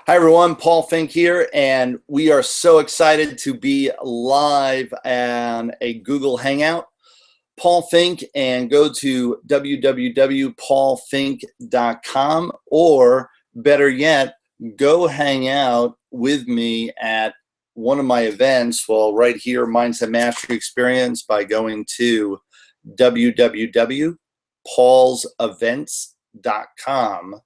Hi everyone, Paul Finck here, and we are so excited to be live on a Google Hangout. Paul Finck, and go to www.paulfinck.com, or better yet, go hang out with me at one of my events. Well, right here, Mindset Mastery Experience, by going to www.paulsevents.com.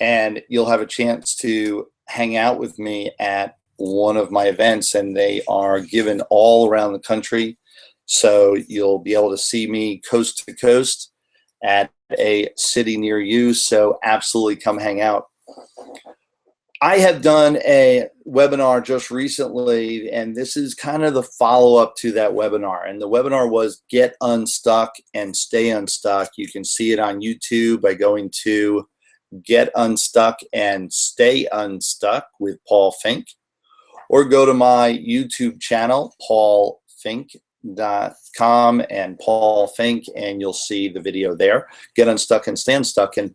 And you'll have a chance to hang out with me at one of my events, and they are given all around the country. So you'll be able to see me coast to coast at a city near you. So absolutely come hang out. I have done a webinar just recently, and this is kind of the follow-up to that webinar. And the webinar was Get Unstuck and Stay Unstuck. You can see it on YouTube by going to Get Unstuck and Stay Unstuck with Paul Finck, or go to my YouTube channel, paulfinck.com and Paul Finck, and you'll see the video there, Get Unstuck and Stay Unstuck. And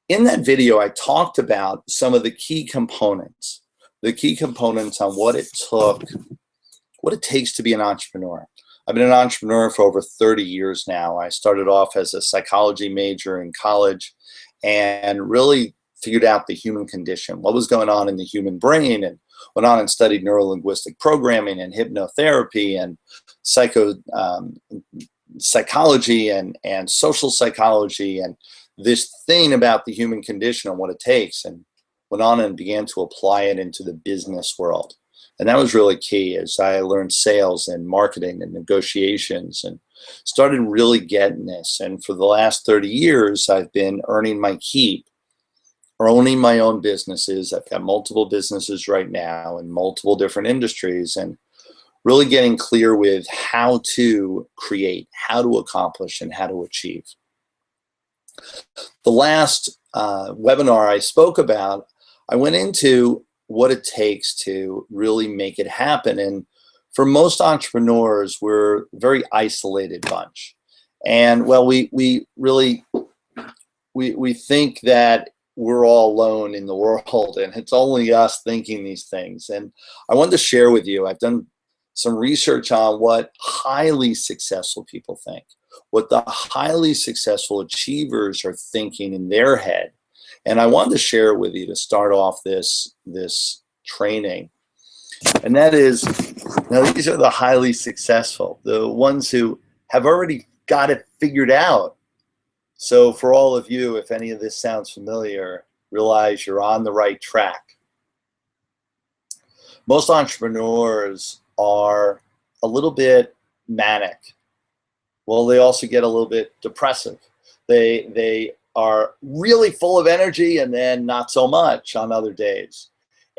in that video, I talked about some of the key components on what it takes to be an entrepreneur. I've been an entrepreneur for over 30 years now. I started off as a psychology major in college and really figured out the human condition, what was going on in the human brain, and went on and studied neuro-linguistic programming and hypnotherapy and psychology and social psychology, and this thing about the human condition and what it takes, and went on and began to apply it into the business world. And that was really key, as I learned sales and marketing and negotiations and started really getting this. And for the last 30 years, I've been earning my keep, or owning my own businesses. I've got multiple businesses right now in multiple different industries, and really getting clear with how to create, how to accomplish, and how to achieve. The last webinar I spoke about, I went into what it takes to really make it happen. And for most entrepreneurs, we're a very isolated bunch. And well, we think that we're all alone in the world, and it's only us thinking these things. And I wanted to share with you, I've done some research on what highly successful people think, what the highly successful achievers are thinking in their head. And I wanted to share it with you to start off this training. And that is, now these are the highly successful, the ones who have already got it figured out. So for all of you, if any of this sounds familiar, realize you're on the right track. Most entrepreneurs are a little bit manic. Well, they also get a little bit depressive. They are really full of energy and then not so much on other days.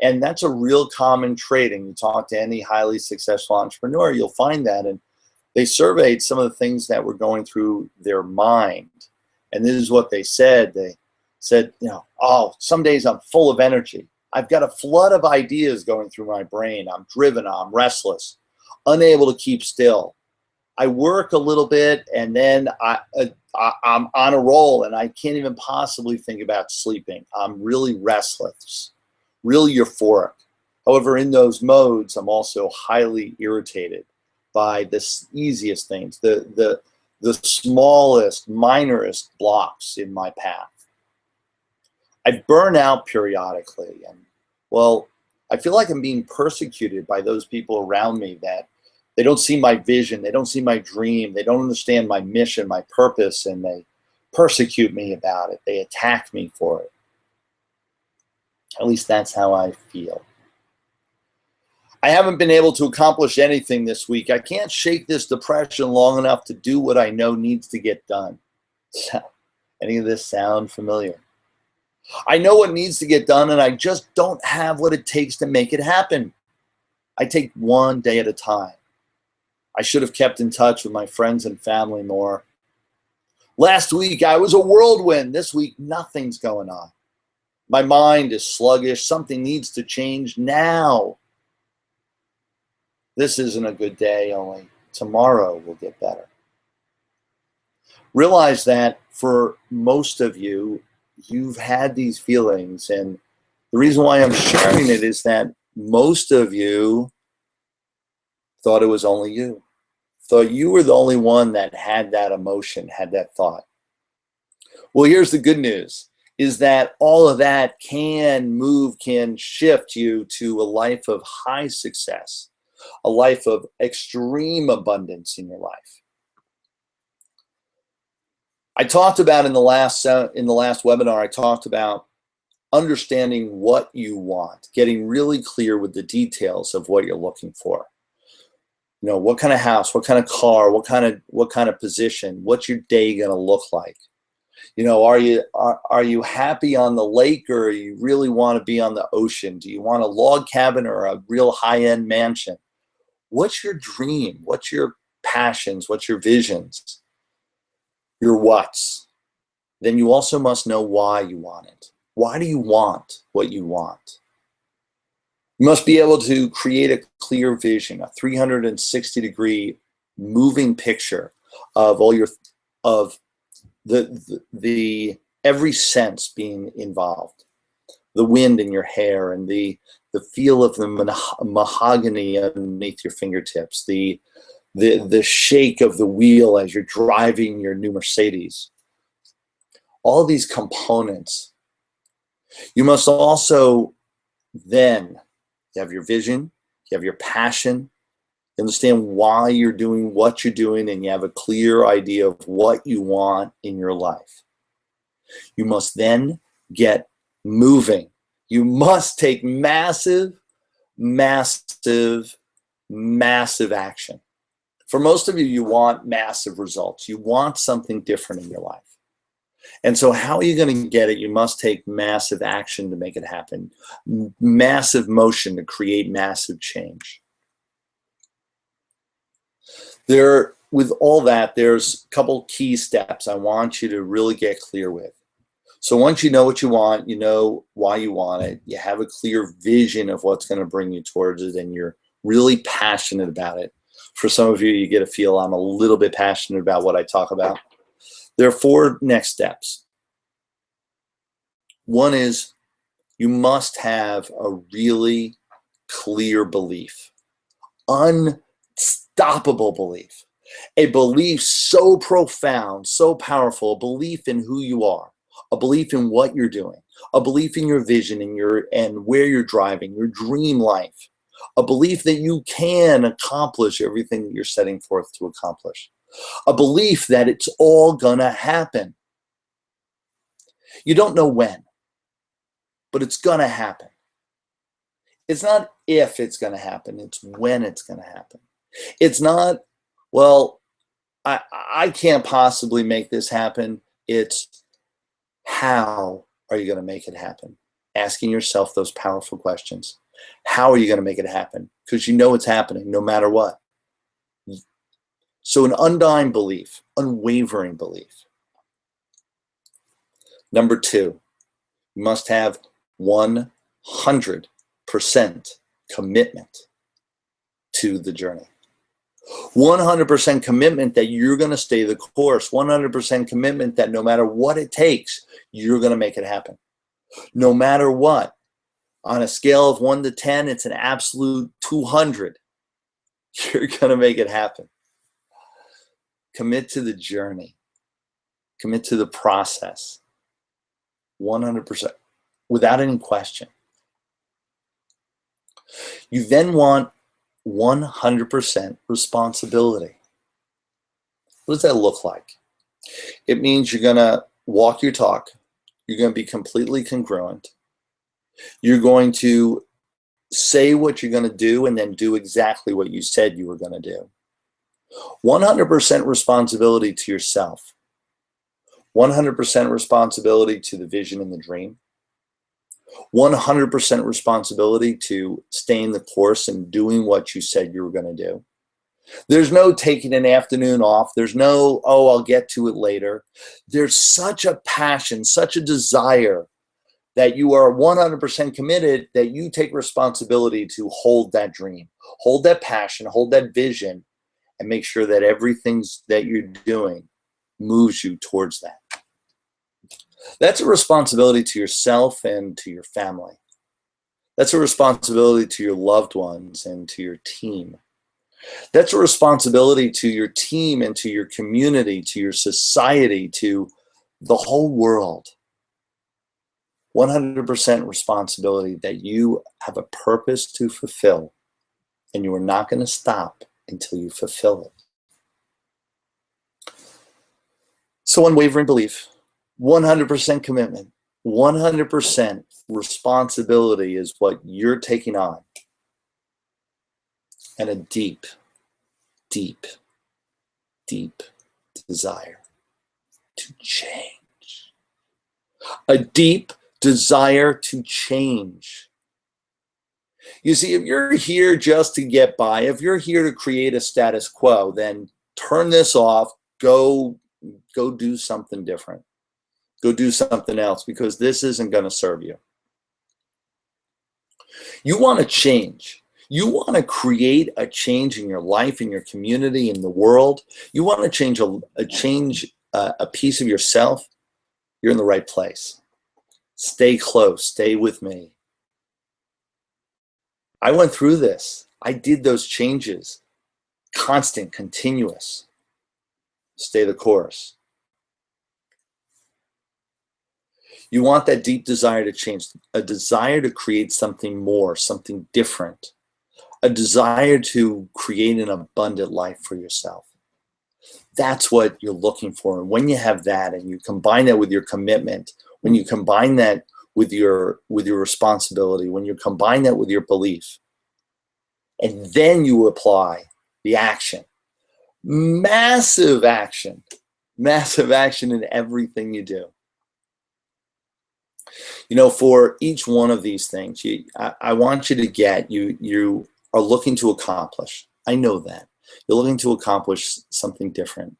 And that's a real common trait. And you talk to any highly successful entrepreneur, you'll find that. And they surveyed some of the things that were going through their mind. And this is what they said. They said, oh, some days I'm full of energy. I've got a flood of ideas going through my brain. I'm driven, I'm restless, unable to keep still. I work a little bit, and then I'm on a roll, and I can't even possibly think about sleeping. I'm really restless, really euphoric. However, in those modes, I'm also highly irritated by the easiest things, the smallest, minorest blocks in my path. I burn out periodically, and well, I feel like I'm being persecuted by those people around me that they don't see my vision, they don't see my dream, they don't understand my mission, my purpose, and they persecute me about it. They attack me for it. At least that's how I feel. I haven't been able to accomplish anything this week. I can't shake this depression long enough to do what I know needs to get done. Any of this sound familiar? I know what needs to get done, and I just don't have what it takes to make it happen. I take one day at a time. I should have kept in touch with my friends and family more. Last week, I was a whirlwind. This week, nothing's going on. My mind is sluggish. Something needs to change now. This isn't a good day, only tomorrow will get better. Realize that for most of you, you've had these feelings, and The reason why I'm sharing it is that most of you thought it was only you. Thought you were the only one that had that emotion, had that thought. Well, here's the good news, is that all of that can shift you to a life of high success, a life of extreme abundance in your life. I talked about in the last webinar, I talked about understanding what you want, getting really clear with the details of what you're looking for. You know, what kind of house, what kind of car, what kind of position, what's your day going to look like? You know, are you happy on the lake, or you really want to be on the ocean? Do you want a log cabin or a real high-end mansion? What's your dream? What's your passions? What's your visions? Your what's? Then you also must know why you want it. Why do you want what you want? You must be able to create a clear vision, a 360-degree moving picture of the every sense being involved. The wind in your hair, and the feel of the mahogany underneath your fingertips, the shake of the wheel as you're driving your new Mercedes. All these components. You must also then, you have your vision, you have your passion, you understand why you're doing what you're doing, and you have a clear idea of what you want in your life. You must then get moving. You must take massive, massive, massive action. For most of you, you want massive results. You want something different in your life. And so how are you going to get it? You must take massive action to make it happen. Massive motion to create massive change. With all that, there's a couple key steps I want you to really get clear with. So once you know what you want, you know why you want it, you have a clear vision of what's going to bring you towards it, and you're really passionate about it. For some of you, you get a feel I'm a little bit passionate about what I talk about. There are 4 next steps. One is you must have a really clear belief, unstoppable belief, a belief so profound, so powerful, a belief in who you are, a belief in what you're doing, a belief in your vision and where you're driving, your dream life, a belief that you can accomplish everything that you're setting forth to accomplish. A belief that it's all gonna happen. You don't know when, but it's gonna happen. It's not if it's gonna happen, it's when it's gonna happen. It's not, well, I can't possibly make this happen. It's how are you gonna make it happen? Asking yourself those powerful questions. How are you gonna make it happen? Because you know it's happening no matter what. So an undying belief, unwavering belief. Number 2, you must have 100% commitment to the journey. 100% commitment that you're going to stay the course. 100% commitment that no matter what it takes, you're going to make it happen. No matter what. On a scale of 1 to 10, it's an absolute 200. You're going to make it happen. Commit to the journey. Commit to the process. 100%, without any question. You then want 100% responsibility. What does that look like? It means you're going to walk your talk. You're going to be completely congruent. You're going to say what you're going to do and then do exactly what you said you were going to do. 100% responsibility to yourself. 100% responsibility to the vision and the dream. 100% responsibility to staying the course and doing what you said you were going to do. There's no taking an afternoon off. There's no, oh, I'll get to it later. There's such a passion, such a desire that you are 100% committed that you take responsibility to hold that dream, hold that passion, hold that vision, and make sure that everything that you're doing moves you towards that. That's a responsibility to yourself and to your family. That's a responsibility to your loved ones and to your team. That's a responsibility to your team and to your community, to your society, to the whole world. 100% responsibility that you have a purpose to fulfill, and you are not going to stop until you fulfill it. So unwavering belief, 100% commitment, 100% responsibility is what you're taking on. And a deep, deep, deep desire to change. A deep desire to change. You see, if you're here just to get by, if you're here to create a status quo, then turn this off, go do something different. Go do something else, because this isn't going to serve you. You want to change. You want to create a change in your life, in your community, in the world. You want to change a piece of yourself. You're in the right place. Stay close. Stay with me. I went through this. I did those changes. Constant, continuous. Stay the course. You want that deep desire to change, a desire to create something more, something different, a desire to create an abundant life for yourself. That's what you're looking for. And when you have that and you combine that with your commitment, when you combine that with your responsibility, when you combine that with your belief, and then you apply the action, massive action in everything you do. You know, for each one of these things, I want you to get, you are looking to accomplish. I know that. You're looking to accomplish something different.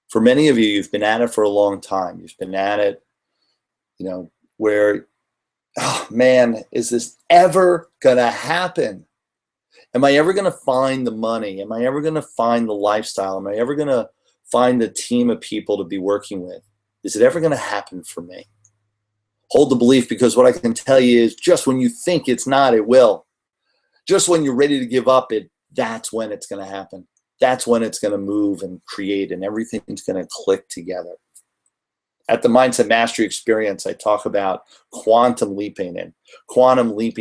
For many of you, you've been at it for a long time. You've been at it, you know, where, oh man, is this ever going to happen? Am I ever going to find the money? Am I ever going to find the lifestyle? Am I ever going to find the team of people to be working with? Is it ever going to happen for me? Hold the belief, because what I can tell you is just when you think it's not, it will. Just when you're ready to give up, that's when it's going to happen. That's when it's going to move and create, and everything's going to click together. At the Mindset Mastery Experience, I talk about quantum leaping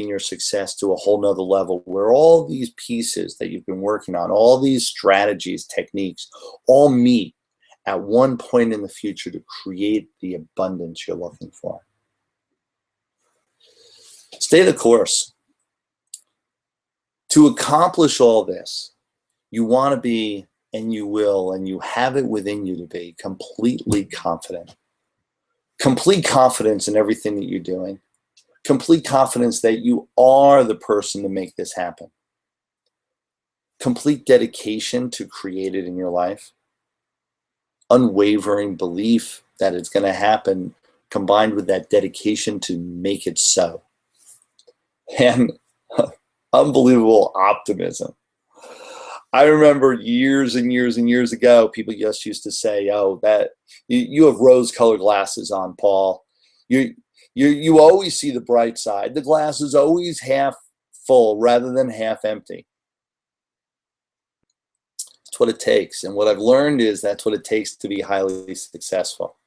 your success to a whole nother level, where all these pieces that you've been working on, all these strategies, techniques, all meet at one point in the future to create the abundance you're looking for. Stay the course. To accomplish all this, you want to be, and you will, and you have it within you to be completely confident. Complete confidence in everything that you're doing. Complete confidence that you are the person to make this happen. Complete dedication to create it in your life. Unwavering belief that it's going to happen, combined with that dedication to make it so. And unbelievable optimism. I remember years and years and years ago, people just used to say, "Oh, that you have rose-colored glasses on, Paul. You always see the bright side. The glass is always half full rather than half empty." That's what it takes. And what I've learned is that's what it takes to be highly successful.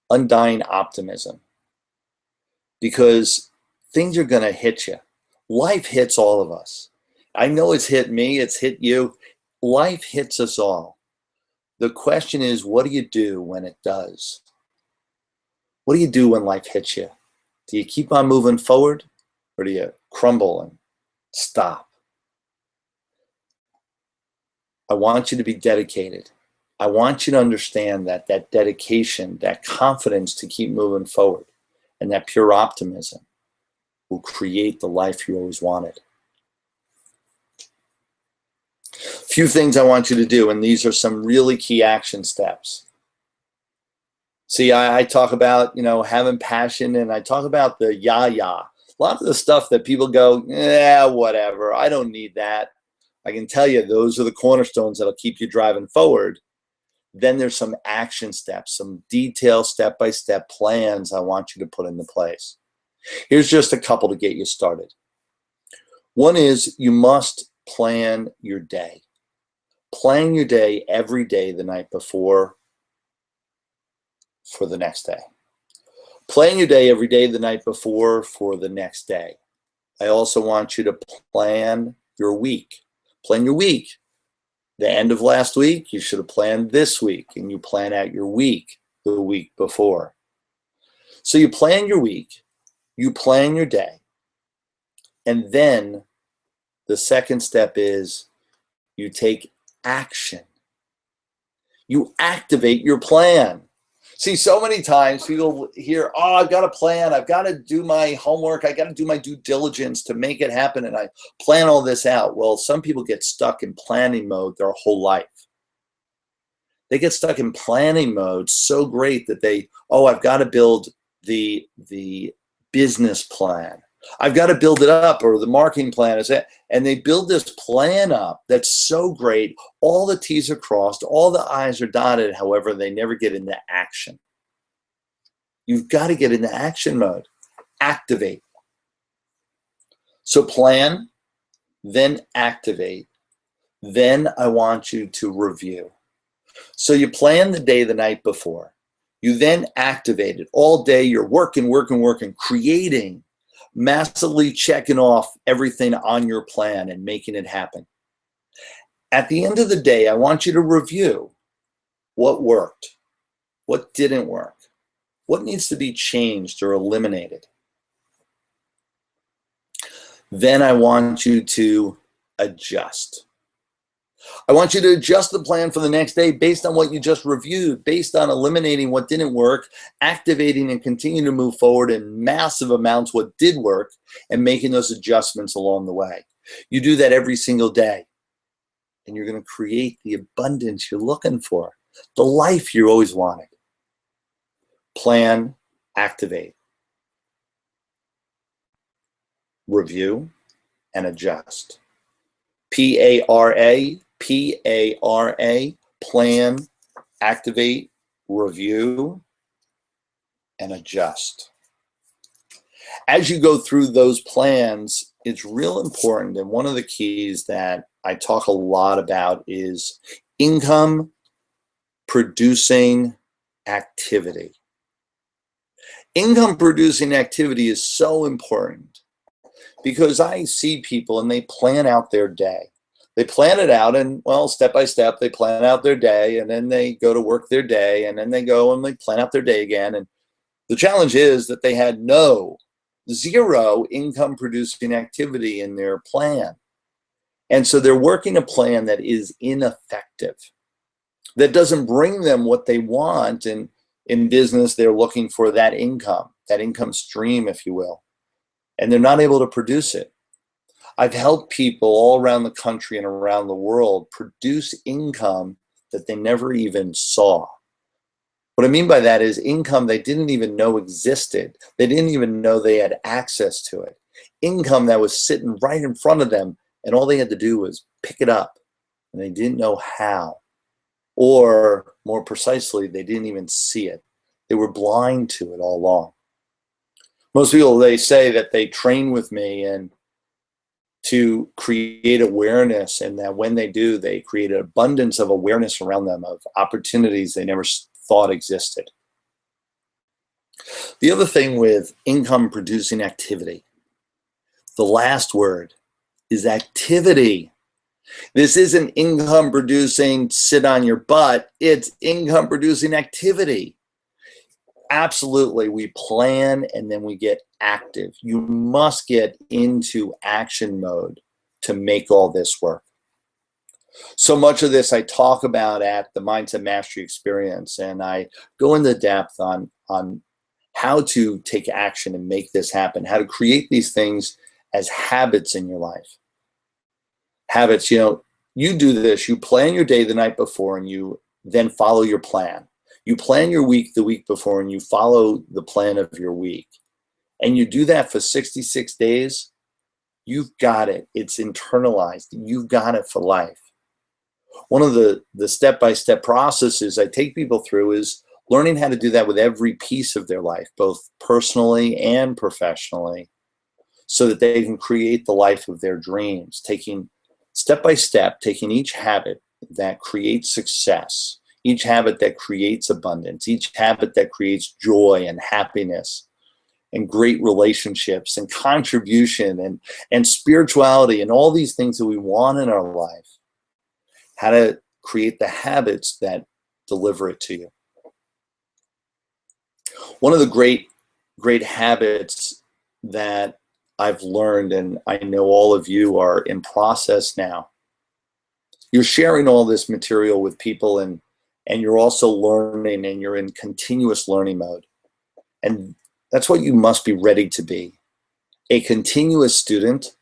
Undying optimism. Because things are going to hit you. Life hits all of us. I know it's hit me, it's hit you. Life hits us all. The question is, what do you do when it does? What do you do when life hits you? Do you keep on moving forward, or do you crumble and stop? I want you to be dedicated. I want you to understand that dedication, that confidence to keep moving forward, and that pure optimism will create the life you always wanted. A few things I want you to do, and these are some really key action steps. See, I talk about, having passion, and I talk about the ya. A lot of the stuff that people go, whatever, I don't need that. I can tell you those are the cornerstones that'll keep you driving forward. Then there's some action steps, some detailed step-by-step plans I want you to put into place. Here's just a couple to get you started. One is you must plan your day. Plan your day every day the night before for the next day. Plan your day every day the night before for the next day. I also want you to plan your week. Plan your week. The end of last week, you should have planned this week, and you plan out your week the week before. So you plan your week, you plan your day, and then the second step is you take action. You activate your plan. See, so many times people hear, oh, I've got a plan. I've got to do my homework. I got to do my due diligence to make it happen. And I plan all this out. Well, some people get stuck in planning mode their whole life. They get stuck in planning mode so great that I've got to build the business plan. I've got to build it up, or the marketing plan is that. And they build this plan up that's so great. All the T's are crossed, all the I's are dotted. However, they never get into action. You've got to get into action mode. Activate. So plan, then activate. Then I want you to review. So you plan the day the night before. You then activate it. All day you're working, creating, massively checking off everything on your plan and making it happen. At the end of the day, I want you to review what worked, what didn't work, what needs to be changed or eliminated. Then I want you to adjust. I want you to adjust the plan for the next day based on what you just reviewed, based on eliminating what didn't work, activating and continuing to move forward in massive amounts what did work, and making those adjustments along the way. You do that every single day, and you're going to create the abundance you're looking for, the life you always wanted. Plan, activate, review, and adjust. P-A-R-A, plan, activate, review, and adjust. As you go through those plans, it's real important, and one of the keys that I talk a lot about is income producing activity. Income producing activity is so important because I see people and they plan out their day. They plan it out, and well, step by step, they plan out their day, and then they go to work their day, and then they go and they plan out their day again. And the challenge is that they had zero income producing activity in their plan. And so they're working a plan that is ineffective, that doesn't bring them what they want. And in business, they're looking for that income stream, if you will, and they're not able to produce it. I've helped people all around the country and around the world produce income that they never even saw. What I mean by that is income they didn't even know existed. They didn't even know they had access to it. Income that was sitting right in front of them, and all they had to do was pick it up, and they didn't know how. Or more precisely, they didn't even see it. They were blind to it all along. Most people, they say that they train with me and to create awareness, and that when they do, they create an abundance of awareness around them of opportunities they never thought existed. The other thing with income producing activity, the last word is activity. This isn't income producing sit on your butt, it's income producing activity. Absolutely, we plan and then we get active. You must get into action mode to make all this work. So much of this I talk about at the Mindset Mastery Experience, and I go into depth on how to take action and make this happen, how to create these things as habits in your life. Habits, you do this, you plan your day the night before, and you then follow your plan. You plan your week the week before, and you follow the plan of your week. And you do that for 66 days, you've got it. It's internalized. You've got it for life. One of the step-by-step processes I take people through is learning how to do that with every piece of their life, both personally and professionally, so that they can create the life of their dreams, taking step by step, taking each habit that creates success, each habit that creates abundance, each habit that creates joy and happiness and great relationships and contribution and spirituality and all these things that we want in our life, how to create the habits that deliver it to you. One of the great habits that I've learned, and I know all of you are in process now, you're sharing all this material with people, and you're also learning, and you're in continuous learning mode. And that's what you must be ready to be. A continuous student,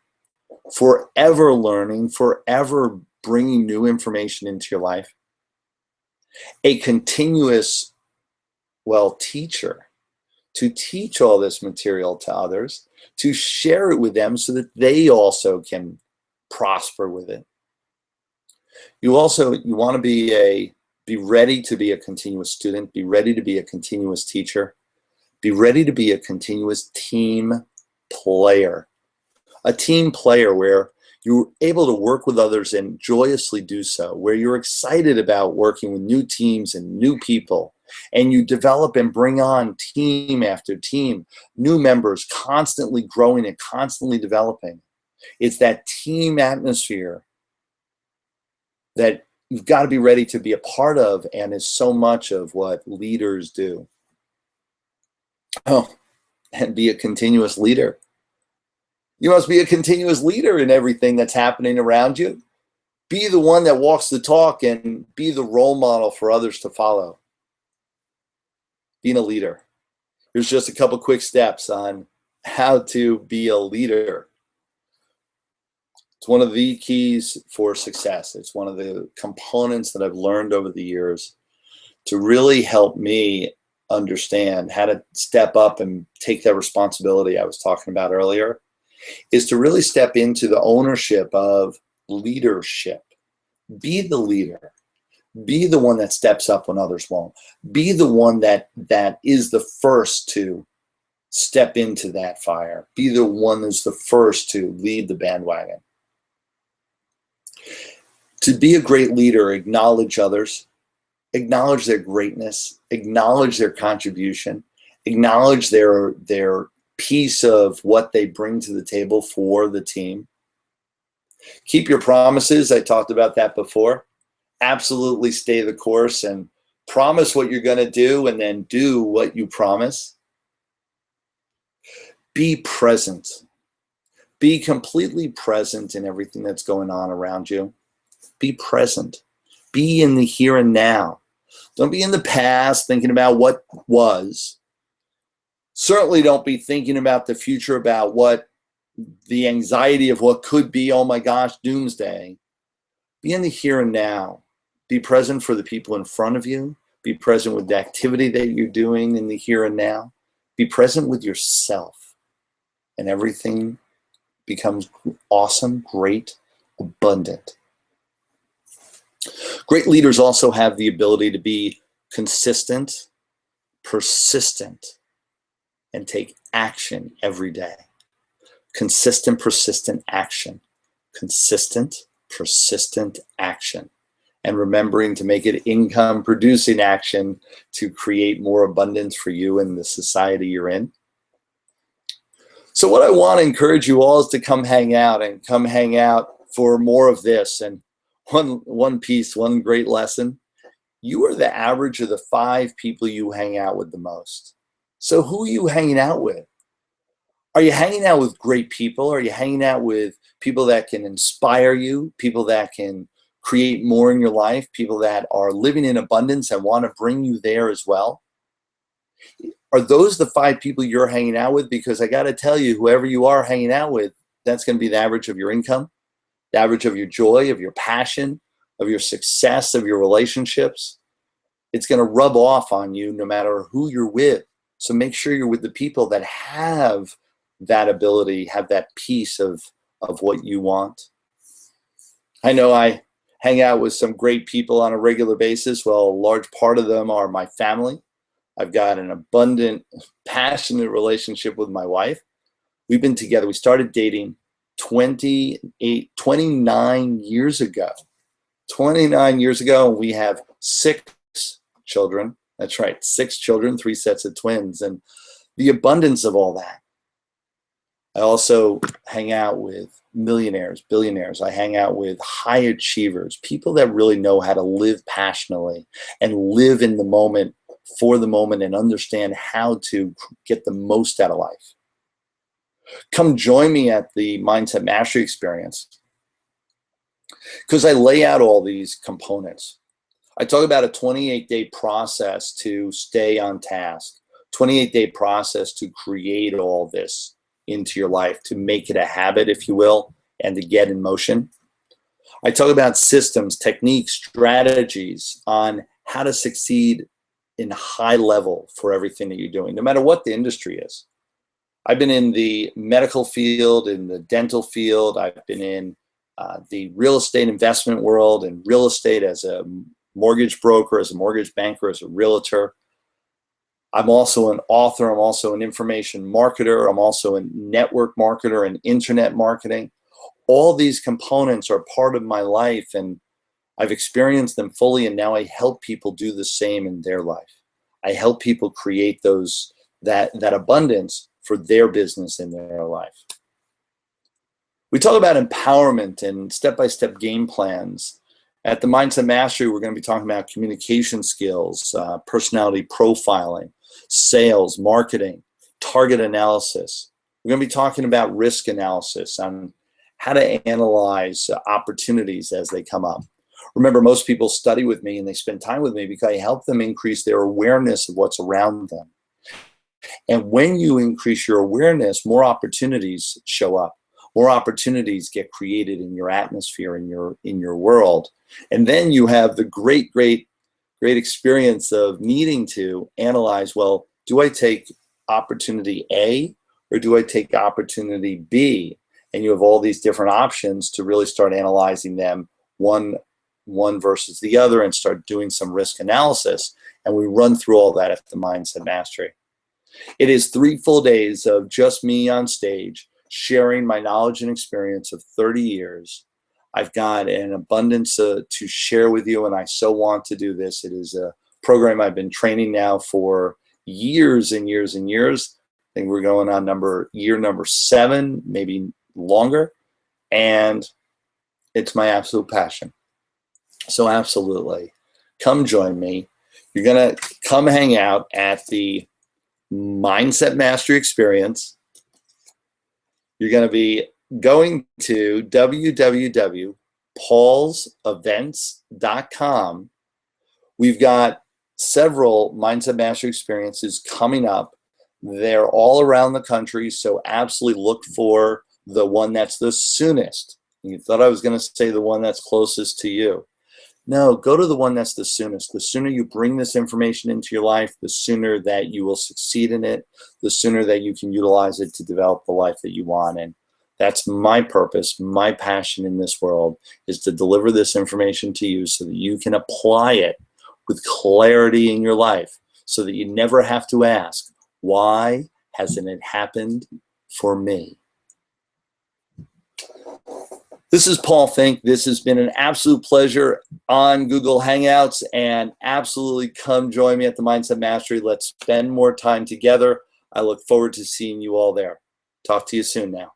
forever learning, forever bringing new information into your life. A continuous, teacher, to teach all this material to others, to share it with them so that they also can prosper with it. You want to be ready to be a continuous student, be ready to be a continuous teacher, be ready to be a continuous team player. A team player where you're able to work with others and joyously do so, where you're excited about working with new teams and new people, and you develop and bring on team after team, new members, constantly growing and constantly developing. It's that team atmosphere that you've got to be ready to be a part of, and is so much of what leaders do. Oh, and be a continuous leader. You must be a continuous leader in everything that's happening around you. Be the one that walks the talk and be the role model for others to follow. Being a leader. Here's just a couple quick steps on how to be a leader. It's one of the keys for success. It's one of the components that I've learned over the years to really help me understand how to step up and take that responsibility I was talking about earlier, is to really step into the ownership of leadership. Be the leader. Be the one that steps up when others won't. Be the one that is the first to step into that fire. Be the one that's the first to lead the bandwagon. To be a great leader, acknowledge others, acknowledge their greatness, acknowledge their contribution, acknowledge their piece of what they bring to the table for the team. Keep your promises. I talked about that before. Absolutely stay the course and promise what you're going to do, and then do what you promise. Be present. Be completely present in everything that's going on around you. Be present. Be in the here and now. Don't be in the past thinking about what was. Certainly don't be thinking about the future, about what the anxiety of what could be, oh my gosh, doomsday. Be in the here and now. Be present for the people in front of you. Be present with the activity that you're doing in the here and now. Be present with yourself, and everything becomes awesome, great, abundant. Great leaders also have the ability to be consistent, persistent, and take action every day. Consistent, persistent action. Consistent, persistent action. And remembering to make it income-producing action to create more abundance for you and the society you're in. So what I want to encourage you all is to come hang out for more of this. And one piece, one great lesson, you are the average of the 5 people you hang out with the most. So who are you hanging out with? Are you hanging out with great people? Are you hanging out with people that can inspire you, people that can create more in your life, people that are living in abundance and want to bring you there as well? Are those the 5 people you're hanging out with? Because I got to tell you, whoever you are hanging out with, that's going to be the average of your income, the average of your joy, of your passion, of your success, of your relationships. It's going to rub off on you no matter who you're with. So make sure you're with the people that have that ability, have that piece of what you want. I know I hang out with some great people on a regular basis. Well, a large part of them are my family. I've got an abundant, passionate relationship with my wife. We've been together. We started dating 29 years ago. 29 years ago, and we have 6 children. That's right, 6 children, 3 sets of twins, and the abundance of all that. I also hang out with millionaires, billionaires. I hang out with high achievers, people that really know how to live passionately and live in the moment, for the moment, and understand how to get the most out of life. Come join me at the Mindset Mastery Experience, because I lay out all these components. I talk about a 28-day process to stay on task, 28-day process to create all this into your life, to make it a habit, if you will, and to get in motion. I talk about systems, techniques, strategies on how to succeed in high level for everything that you're doing, no matter what the industry is. I've been in the medical field, in the dental field. I've been in the real estate investment world, and real estate as a mortgage broker, as a mortgage banker, as a realtor. I'm also an author. I'm also an information marketer. I'm also a network marketer and internet marketing. All these components are part of my life, and I've experienced them fully, and now I help people do the same in their life. I help people create that abundance for their business in their life. We talk about empowerment and step-by-step game plans. At the Mindset Mastery, we're going to be talking about communication skills, personality profiling, sales, marketing, target analysis. We're going to be talking about risk analysis, on how to analyze opportunities as they come up. Remember, most people study with me and they spend time with me because I help them increase their awareness of what's around them. And when you increase your awareness, more opportunities show up. More opportunities get created in your atmosphere, in your world. And then you have the great experience of needing to analyze, well, do I take opportunity A or do I take opportunity B? And you have all these different options to really start analyzing them one versus the other, and start doing some risk analysis. And we run through all that at the Mindset Mastery. It is 3 full days of just me on stage, sharing my knowledge and experience of 30 years. I've got an abundance to share with you, and I so want to do this. It is a program I've been training now for years and years and years. I think we're going on year number 7, maybe longer, and it's my absolute passion. So absolutely, come join me. You're going to come hang out at the Mindset Mastery Experience. You're going to be going to www.paulsevents.com. We've got several Mindset Mastery Experiences coming up. They're all around the country, so absolutely look for the one that's the soonest. You thought I was going to say the one that's closest to you. No, go to the one that's the soonest. The sooner you bring this information into your life, the sooner that you will succeed in it, the sooner that you can utilize it to develop the life that you want. And that's my purpose, my passion in this world, is to deliver this information to you so that you can apply it with clarity in your life, so that you never have to ask, why hasn't it happened for me? This is Paul Finck. This has been an absolute pleasure on Google Hangouts, and absolutely come join me at the Mindset Mastery. Let's spend more time together. I look forward to seeing you all there. Talk to you soon now.